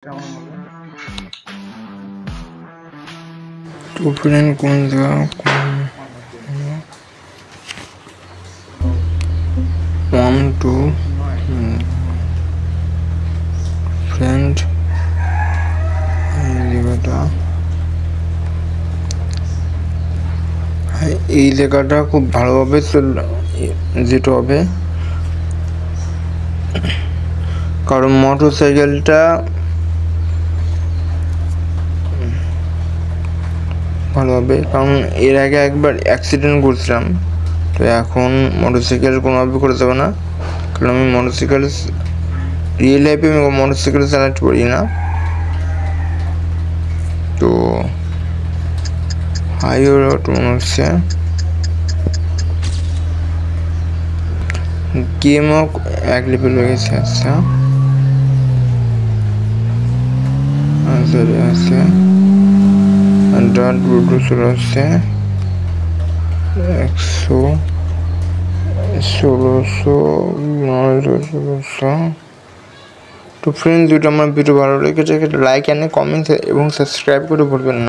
तो फ्रेंड कौन सा वन टू फ्रेंड এই লেখাটা খুব ভালোভাবে যেটা হবে, কারণ মোটরসাইকেলটা ভালো হবে, কারণ এর আগে একবার অ্যাক্সিডেন্ট করছিলাম। তো এখন মোটরসাইকেল কোনোভাবে করে যাবে না, কারণ আমি মোটরসাইকেল রিয়েল লাইফে আমি মোটরসাইকেল চালাতে পারি না। তো হাইওয়ে মনে হচ্ছে গেমও এক লেভেল হয়ে গেছে। আচ্ছা আছে ব্লুটুথ চলে আসছে 100 তো ফ্রেন্ড, যদি আমার ভিডিও ভালো লেগেছে লাইক এন্ড কমেন্ট এবং সাবস্ক্রাইব করে বলবেন না।